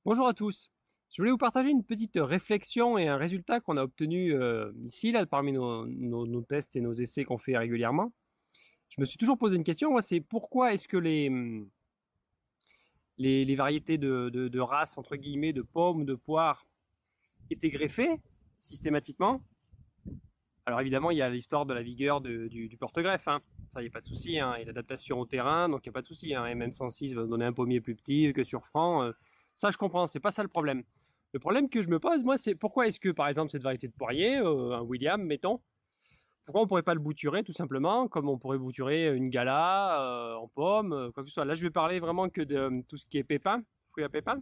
Bonjour à tous. Je voulais vous partager une petite réflexion et un résultat qu'on a obtenu ici, là, parmi nos tests et nos essais qu'on fait régulièrement. Je me suis toujours posé une question, moi, c'est pourquoi est-ce que les variétés de races, entre guillemets, de pommes ou de poires étaient greffées systématiquement. Alors évidemment, il y a l'histoire de la vigueur du porte-greffe, hein. Ça, il n'y a pas de souci, hein. Et l'adaptation au terrain, donc il n'y a pas de souci, hein. MM106 va donner un pommier plus petit que sur franc. Ça, je comprends, c'est pas ça le problème. Le problème que je me pose, moi, c'est pourquoi est-ce que, par exemple, cette variété de poirier, un William, mettons, pourquoi on pourrait pas le bouturer tout simplement, comme on pourrait bouturer une gala en pomme, quoi que ce soit. Là, je vais parler vraiment que de tout ce qui est pépins, fruits à pépins.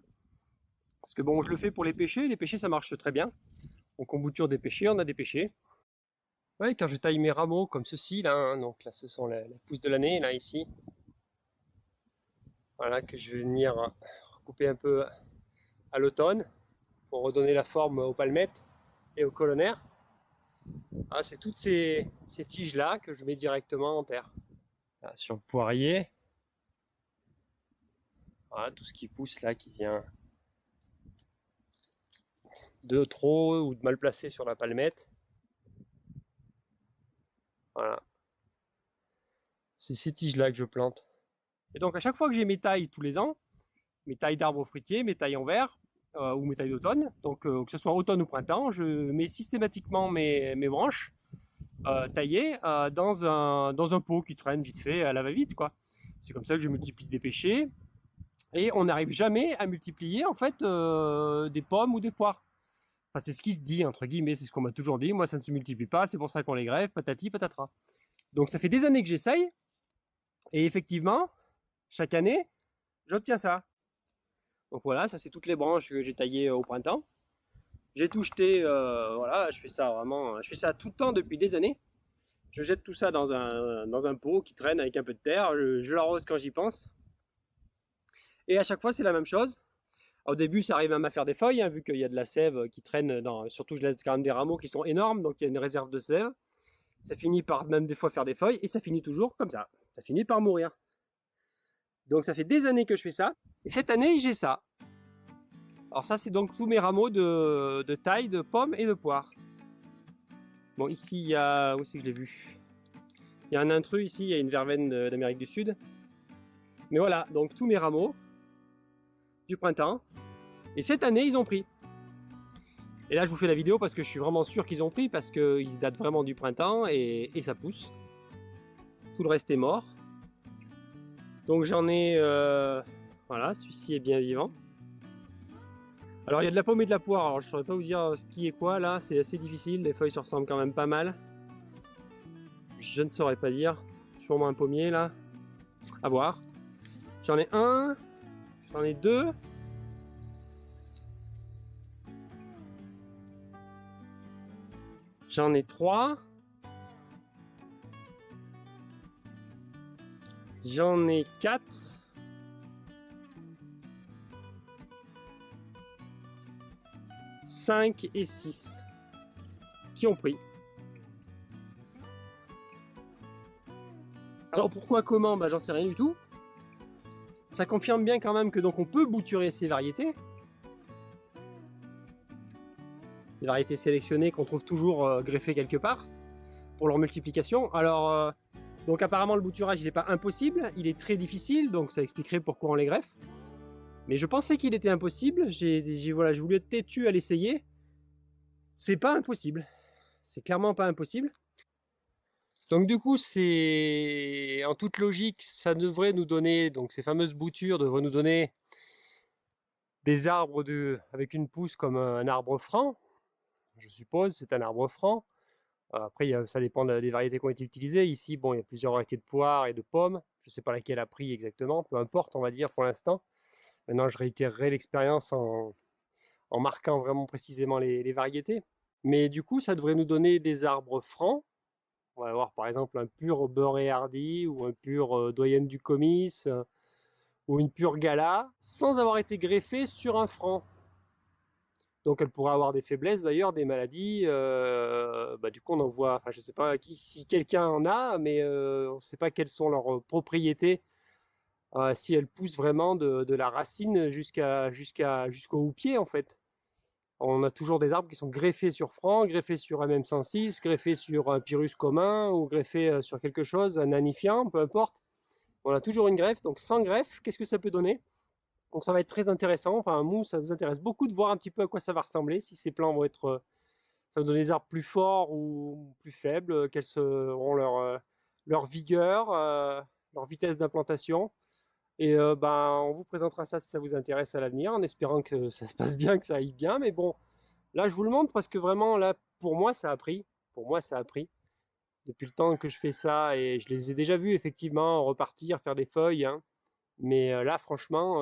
Parce que bon, je le fais pour les pêchers ça marche très bien. Donc on bouture des pêchers, on a des pêchers. Ouais, quand je taille mes rameaux comme ceci, là, hein, donc là, ce sont les pousses de l'année, là, ici. Voilà, que je vais venir recouper un peu à l'automne pour redonner la forme aux palmettes et aux colonnaires. Ah, c'est toutes ces tiges-là que je mets directement en terre. Là, sur le poirier, voilà, tout ce qui pousse là, qui vient de trop ou de mal placé sur la palmette. Voilà, c'est ces tiges-là que je plante. Et donc à chaque fois que j'ai mes tailles tous les ans, mes tailles d'arbres fruitiers, mes tailles en verre ou mes tailles d'automne, donc que ce soit automne ou printemps, je mets systématiquement mes branches taillées dans un pot qui traîne vite fait à la va-vite, quoi. C'est comme ça que je multiplie des pêchers et on n'arrive jamais à multiplier en fait des pommes ou des poires. Enfin, c'est ce qui se dit entre guillemets, c'est ce qu'on m'a toujours dit. Moi, ça ne se multiplie pas, c'est pour ça qu'on les greffe, patati patata. Donc ça fait des années que j'essaye et effectivement, chaque année, j'obtiens ça. Donc voilà, ça c'est toutes les branches que j'ai taillées au printemps. J'ai tout jeté, voilà, je fais ça vraiment, je fais ça tout le temps depuis des années. Je jette tout ça dans un pot qui traîne avec un peu de terre, je l'arrose quand j'y pense. Et à chaque fois c'est la même chose. Au début ça arrive même à faire des feuilles, hein, vu qu'il y a de la sève qui traîne dans, surtout je laisse quand même des rameaux qui sont énormes, donc il y a une réserve de sève. Ça finit par même des fois faire des feuilles, et ça finit toujours comme ça. Ça finit par mourir. Donc ça fait des années que je fais ça, et cette année j'ai ça. Alors ça, c'est donc tous mes rameaux de taille, de pommes et de poires. Bon, ici, il y a... Où c'est que je l'ai vu? Il y a un intrus ici, il y a une verveine d'Amérique du Sud. Mais voilà, donc tous mes rameaux du printemps. Et cette année, ils ont pris. Et là, je vous fais la vidéo parce que je suis vraiment sûr qu'ils ont pris, parce qu'ils datent vraiment du printemps et ça pousse. Tout le reste est mort. Donc j'en ai... Voilà, celui-ci est bien vivant. Alors il y a de la pomme et de la poire, alors je ne saurais pas vous dire ce qui est quoi là, c'est assez difficile, les feuilles se ressemblent quand même pas mal. Je ne saurais pas dire, sûrement un pommier là, à voir. J'en ai un, j'en ai deux. J'en ai trois. J'en ai quatre. 5 et 6 qui ont pris. Alors pourquoi, comment, bah j'en sais rien du tout. Ça confirme bien quand même que donc on peut bouturer ces variétés. Des variétés sélectionnées qu'on trouve toujours greffées quelque part pour leur multiplication. Alors donc apparemment le bouturage il n'est pas impossible, il est très difficile, donc ça expliquerait pourquoi on les greffe. Mais je pensais qu'il était impossible, voilà, j'ai voulu être têtu à l'essayer. C'est pas impossible, c'est clairement pas impossible. Donc du coup, c'est en toute logique, ça devrait nous donner, donc ces fameuses boutures devraient nous donner des arbres avec une pousse comme un arbre franc. Je suppose, c'est un arbre franc. Après, ça dépend des variétés qui ont été utilisées. Ici, bon, il y a plusieurs variétés de poires et de pommes. Je ne sais pas laquelle a pris exactement, peu importe, on va dire pour l'instant. Maintenant, je réitérerai l'expérience en marquant vraiment précisément les variétés. Mais du coup, ça devrait nous donner des arbres francs. On va avoir par exemple un pur beurre hardy ou un pur doyenne du comice ou une pure gala sans avoir été greffé sur un franc. Donc elle pourrait avoir des faiblesses d'ailleurs, des maladies. Du coup on en voit, enfin je sais pas si quelqu'un en a, mais on ne sait pas quelles sont leurs propriétés si elles poussent vraiment de la racine jusqu'au houppier en fait. On a toujours des arbres qui sont greffés sur franc, greffés sur MM106, greffés sur un pyrrhus commun ou greffés sur quelque chose, un nanifiant, peu importe. On a toujours une greffe, donc sans greffe, qu'est-ce que ça peut donner? Donc ça va être très intéressant, enfin nous ça nous intéresse beaucoup de voir un petit peu à quoi ça va ressembler, si ces plants vont être, ça va donner des arbres plus forts ou plus faibles, quelles seront leur vigueur, leur vitesse d'implantation. Et ben, on vous présentera ça si ça vous intéresse à l'avenir, en espérant que ça se passe bien, que ça aille bien. Mais bon, là, je vous le montre parce que vraiment, là, pour moi, ça a pris. Pour moi, ça a pris. Depuis le temps que je fais ça, et je les ai déjà vus effectivement repartir, faire des feuilles, hein. Mais là, franchement,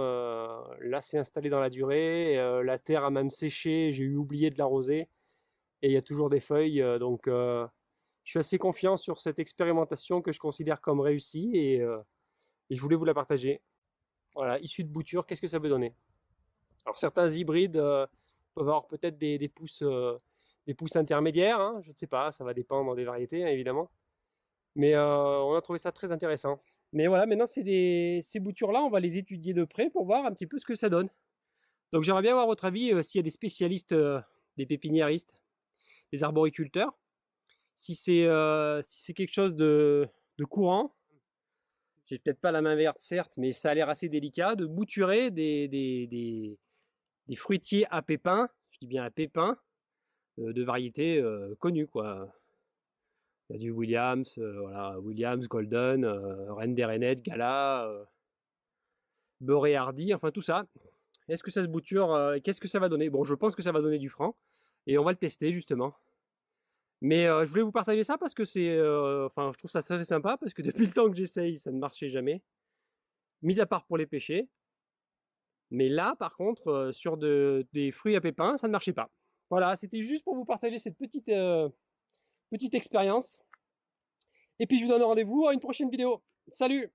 là, c'est installé dans la durée. La terre a même séché. J'ai eu oublié de l'arroser. Et il y a toujours des feuilles. Donc, je suis assez confiant sur cette expérimentation que je considère comme réussie. Et je voulais vous la partager. Voilà, issue de bouture, qu'est-ce que ça peut donner? Alors certains hybrides peuvent avoir peut-être des pousses intermédiaires, hein, je ne sais pas, ça va dépendre des variétés, hein, évidemment. Mais on a trouvé ça très intéressant. Mais voilà, maintenant ces boutures-là, on va les étudier de près pour voir un petit peu ce que ça donne. Donc j'aimerais bien avoir votre avis s'il y a des spécialistes, des pépiniéristes, des arboriculteurs, si c'est quelque chose de courant. J'ai peut-être pas la main verte, certes, mais ça a l'air assez délicat de bouturer des fruitiers à pépins, je dis bien à pépins, de variétés connues, quoi. Il y a du Williams, voilà, Williams, Golden, Reine des Rainettes, Gala, Beurré Hardy, enfin tout ça. Est-ce que ça se bouture qu'est-ce que ça va donner? Bon, je pense que ça va donner du franc, et on va le tester justement. Mais je voulais vous partager ça parce que enfin, je trouve ça très sympa parce que depuis le temps que j'essaye, ça ne marchait jamais. Mis à part pour les pêcher. Mais là, par contre, sur des fruits à pépins, ça ne marchait pas. Voilà, c'était juste pour vous partager cette petite expérience. Et puis je vous donne rendez-vous à une prochaine vidéo. Salut!